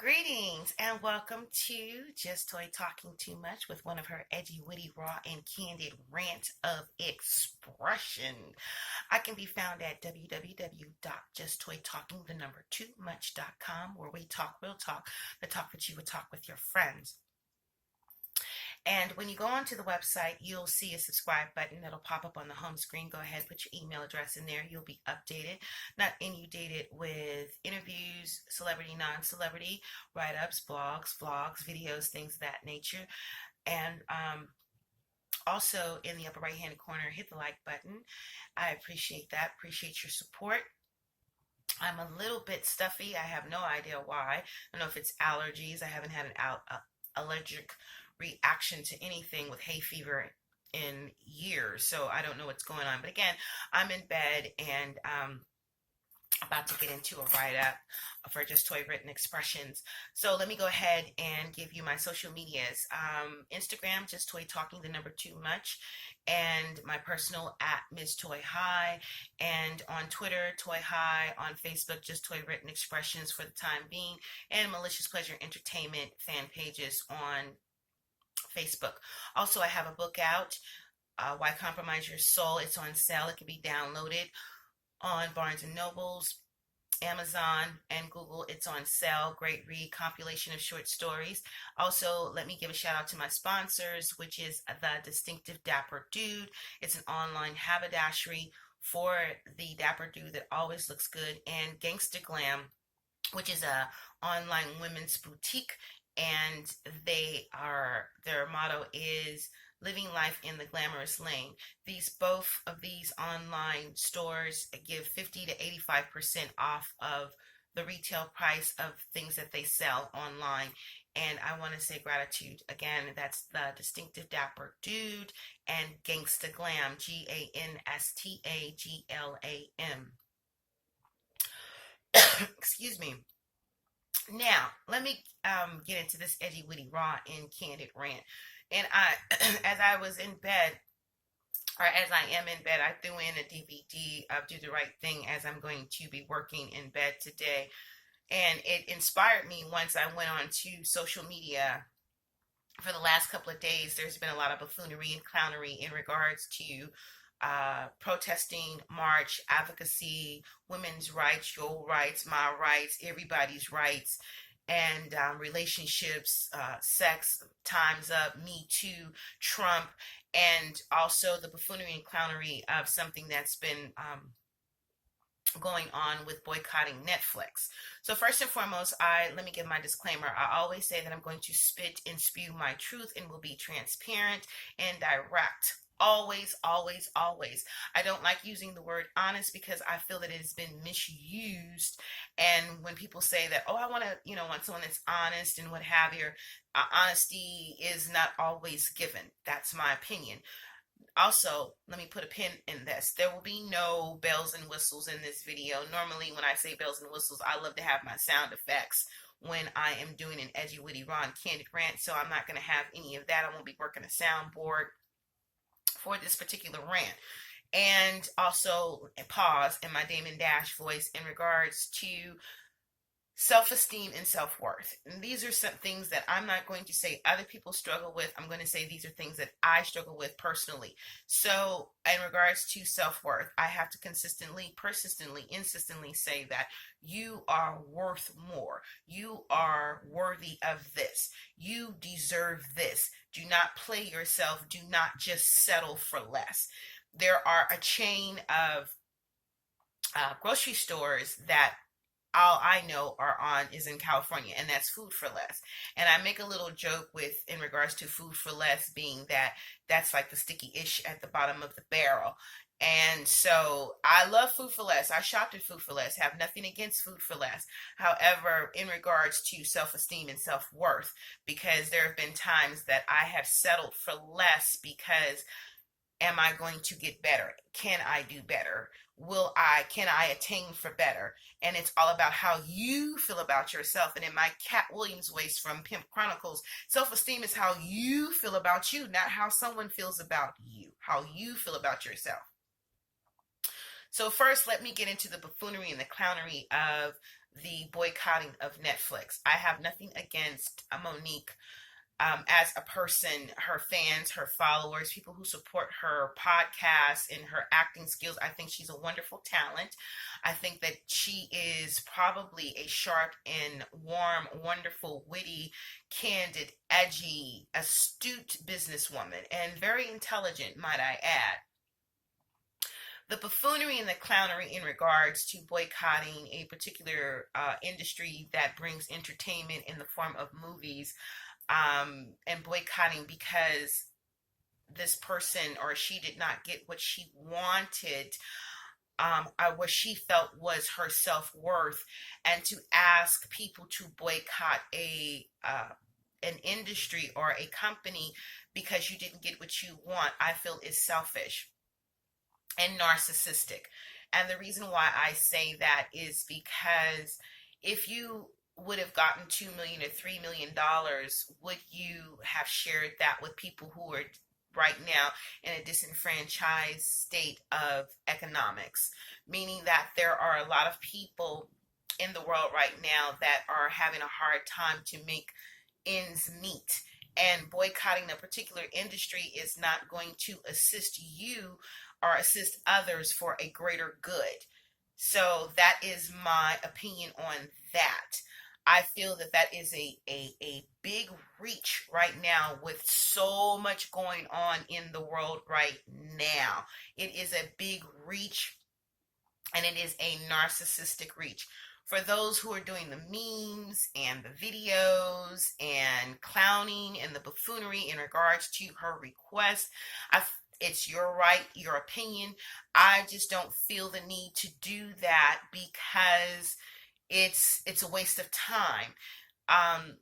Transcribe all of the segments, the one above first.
Greetings and welcome to Just Toy Talking Too Much with one of her edgy, witty, raw, and candid rants of expression. I can be found at www.justtoytalking2much.com where we talk real talk, the talk that you would talk with your friends. And when you go onto the website, you'll see a subscribe button that'll pop up on the home screen. Go ahead, put your email address in there. You'll be updated, not inundated with interviews, celebrity, non-celebrity, write-ups, blogs, vlogs, videos, things of that nature. And also in the upper right-hand corner, hit the like button. I appreciate that. Appreciate your support. I'm a little bit stuffy. I have no idea why. I don't know if it's allergies. I haven't had an allergic reaction to anything with hay fever in years, so I don't know what's going on. But again, I'm in bed and about to get into a write-up for Just Toy Written Expressions. So let me go ahead and give you my social medias. Instagram, Just Toy Talking, the number 2 much, and my personal at Ms. Toy High, and on Twitter, Toy High, on Facebook, Just Toy Written Expressions for the time being, and Malicious Pleasure Entertainment fan pages on Facebook. Also, I have a book out, Why Compromise Your Soul. It's on sale. It can be downloaded on Barnes & Nobles, Amazon, and Google. It's on sale. Great read, compilation of short stories. Also, let me give a shout out to my sponsors, which is The Distinctive Dapper Dude. It's an online haberdashery for the dapper dude that always looks good, and Gangsta Glam, which is a online women's boutique, and their motto is living life in the glamorous lane. Both of these online stores give 50 to 85% off of the retail price of things that they sell online. And I want to say gratitude again. That's The Distinctive Dapper Dude and Gangsta Glam, GANSTAGLAM. Excuse me. Now, let me get into this edgy, witty, raw, and candid rant. And as I was in bed, or as I am in bed, I threw in a DVD of Do the Right Thing as I'm going to be working in bed today. And it inspired me once I went on to social media. For the last couple of days, there's been a lot of buffoonery and clownery in regards to protesting, march, advocacy, women's rights, your rights, my rights, everybody's rights, and relationships, sex, time's up, Me Too, Trump, and also the buffoonery and clownery of something that's been going on with boycotting Netflix. So first and foremost, let me give my disclaimer. I always say that I'm going to spit and spew my truth and will be transparent and direct. Always, always, always. I don't like using the word honest because I feel that it has been misused. And when people say that, oh, I want someone that's honest and what have you, honesty is not always given. That's my opinion. Also, let me put a pin in this. There will be no bells and whistles in this video. Normally, when I say bells and whistles, I love to have my sound effects when I am doing an edgy, witty, raw, and candid rant. So I'm not going to have any of that. I won't be working a soundboard for this particular rant. And also a pause in my Damon Dash voice in regards to self-esteem and self-worth. And these are some things that I'm not going to say other people struggle with. I'm going to say these are things that I struggle with personally. So in regards to self-worth, I have to consistently, persistently, insistently say that you are worth more. You are worthy of this. You deserve this. Do not play yourself. Do not just settle for less. There are a chain of grocery stores that all I know is in California, and that's Food for Less. And I make a little joke in regards to Food for Less being that's like the sticky ish at the bottom of the barrel. And so I love Food for Less. I shopped at Food for Less, have nothing against Food for Less. However, in regards to self-esteem and self-worth, because there have been times that I have settled for less because am I going to get better? Can I do better? Can I attain for better? And it's all about how you feel about yourself. And in my Cat Williams voice from Pimp Chronicles, self-esteem is how you feel about you, not how someone feels about you, how you feel about yourself. So first, let me get into the buffoonery and the clownery of the boycotting of Netflix. I have nothing against Monique as a person, her fans, her followers, people who support her podcast and her acting skills. I think she's a wonderful talent. I think that she is probably a sharp and warm, wonderful, witty, candid, edgy, astute businesswoman, and very intelligent, might I add. The buffoonery and the clownery in regards to boycotting a particular industry that brings entertainment in the form of movies, and boycotting because this person or she did not get what she wanted, or what she felt was her self-worth, and to ask people to boycott a an industry or a company because you didn't get what you want, I feel is selfish and narcissistic. And the reason why I say that is because if you would have gotten $2 million or $3 million, would you have shared that with people who are right now in a disenfranchised state of economics? Meaning that there are a lot of people in the world right now that are having a hard time to make ends meet. And boycotting a particular industry is not going to assist you or assist others for a greater good. So that is my opinion on that. I feel that that is a big reach right now with so much going on in the world right now. It is a big reach, and it is a narcissistic reach. For those who are doing the memes and the videos and clowning and the buffoonery in regards to her request, it's your right, your opinion. I just don't feel the need to do that because it's a waste of time. Um,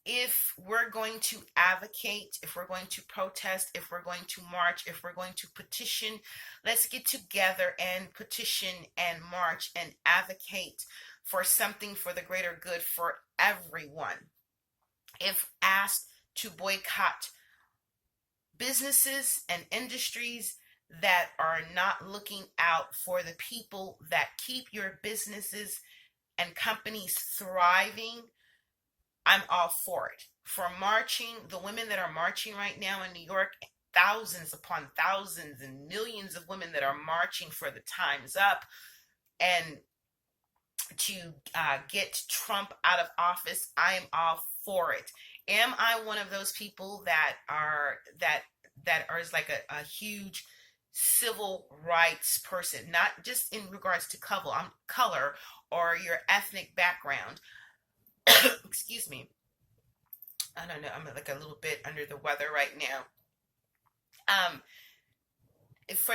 if we're going to advocate, if we're going to protest, if we're going to march, if we're going to petition, let's get together and petition and march and advocate for something for the greater good for everyone. If asked to boycott businesses and industries that are not looking out for the people that keep your businesses and companies thriving, I'm all for it. For marching, the women that are marching right now in New York, thousands upon thousands and millions of women that are marching for the time's up and to get Trump out of office, I am all for it. Am I one of those people that are like a huge civil rights person, not just in regards to color or your ethnic background? Excuse me. I don't know. I'm like a little bit under the weather right now. Um, for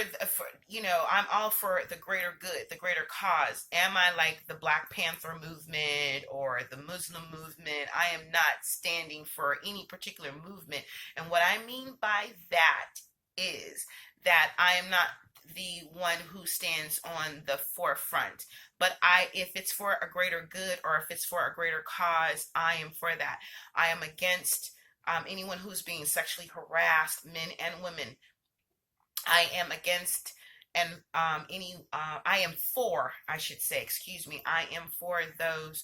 I'm all for the greater good, the greater cause. Am I like the Black Panther movement or the Muslim movement? I am not standing for any particular movement. And what I mean by that is that I am not the one who stands on the forefront. But if it's for a greater good or if it's for a greater cause, I am for that. I am against anyone who's being sexually harassed, men and women. I am against and I am for, I should say, excuse me, I am for those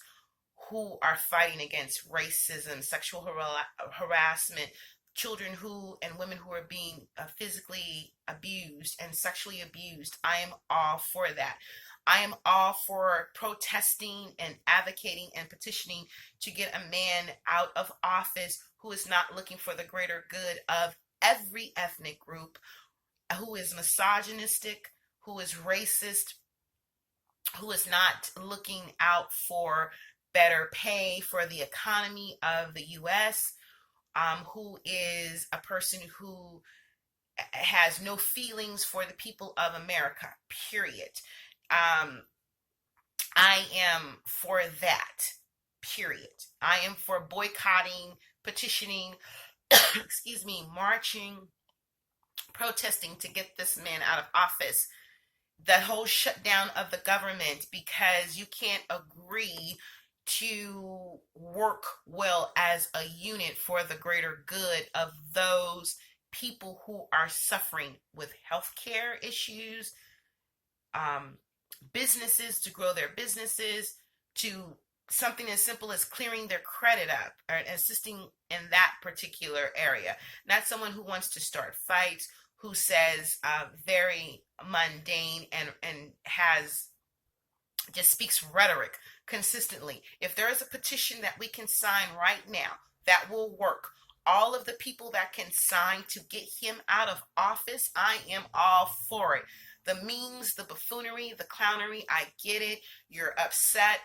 who are fighting against racism, sexual harassment, children who and women who are being physically abused and sexually abused. I am all for that. I am all for protesting and advocating and petitioning to get a man out of office who is not looking for the greater good of every ethnic group, who is misogynistic, who is racist, who is not looking out for better pay for the economy of the U.S., who is a person who has no feelings for the people of America, period. I am for that, period. I am for boycotting, petitioning, excuse me, marching, protesting to get this man out of office. That whole shutdown of the government because you can't agree to work well as a unit for the greater good of those people who are suffering with healthcare issues, businesses to grow their businesses, to something as simple as clearing their credit up or assisting in that particular area. Not someone who wants to start fights, who says very mundane and has just speaks rhetoric consistently. If there is a petition that we can sign right now that will work, all of the people that can sign to get him out of office, I am all for it. The memes, the buffoonery, the clownery, I get it. You're upset.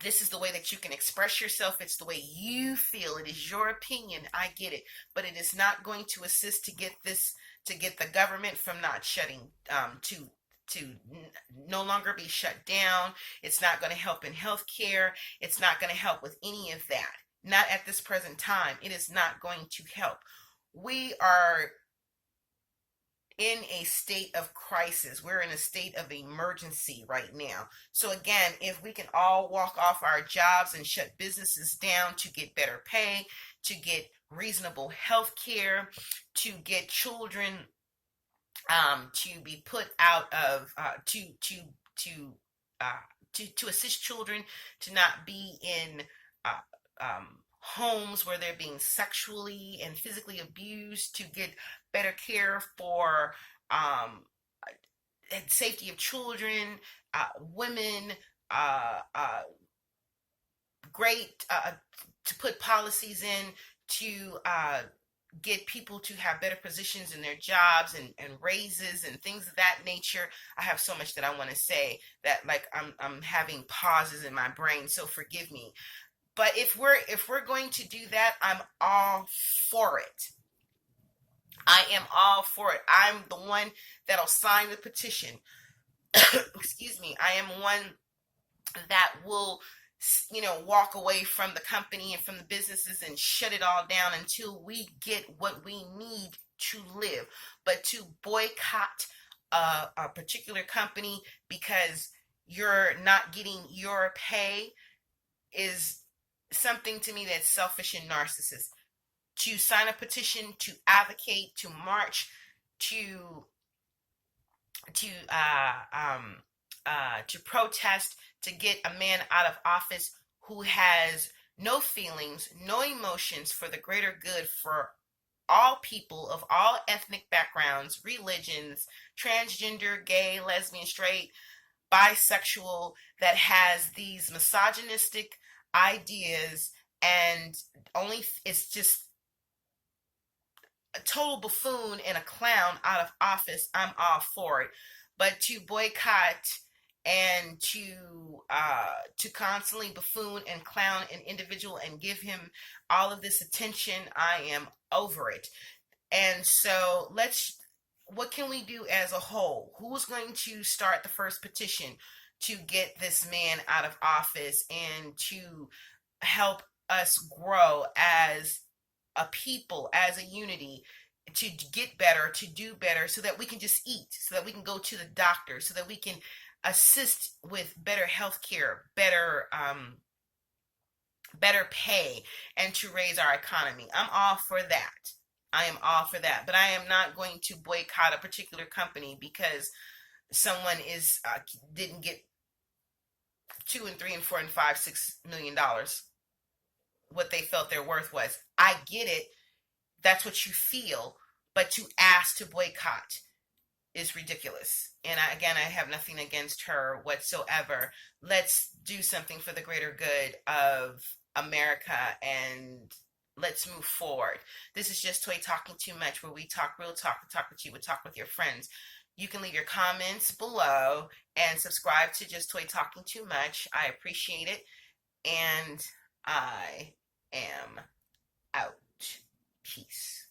This is the way that you can express yourself. It's the way you feel. It is your opinion. I get it. But it is not going to assist to get the government from not shutting, to no longer be shut down. It's not going to help in healthcare. It's not going to help with any of that. Not at this present time. It is not going to help. We are in a state of crisis. We're in a state of emergency right now. So again, if we can all walk off our jobs and shut businesses down to get better pay, to get reasonable health care, to get children to be put out of to assist children to not be in homes where they're being sexually and physically abused, to get better care for safety of children, women, great to put policies in to get people to have better positions in their jobs and raises and things of that nature. I have so much that I want to say that like I'm having pauses in my brain, so forgive me. But if we're going to do that, I'm all for it. I am all for it. I'm the one that'll sign the petition. Excuse me. I am one that will, walk away from the company and from the businesses and shut it all down until we get what we need to live. But to boycott a particular company because you're not getting your pay is something to me that's selfish and narcissist. To sign a petition, to advocate, to march, to protest, to get a man out of office who has no feelings, no emotions for the greater good for all people of all ethnic backgrounds, religions, transgender, gay, lesbian, straight, bisexual, that has these misogynistic ideas and only it's just a total buffoon and a clown out of office. I'm all for it. But to boycott and to constantly buffoon and clown an individual and give him all of this attention, I am over it. And so what can we do as a whole? Who's going to start the first petition to get this man out of office and to help us grow as a people, as a unity, to get better, to do better, so that we can just eat, so that we can go to the doctor, so that we can assist with better health care, better pay, and to raise our economy. I'm all for that. I am all for that. But I am not going to boycott a particular company because someone didn't get $2 and $3 and $4 and $5, $6 million what they felt their worth was. I get it. That's what you feel. But to ask to boycott is ridiculous. And I have nothing against her whatsoever. Let's do something for the greater good of America and let's move forward. This is Just Toy Talking Too Much, where we talk real talk. We talk with you. We talk with your friends. You can leave your comments below and subscribe to Just Toy Talking Too Much. I appreciate it. And I am out. Peace.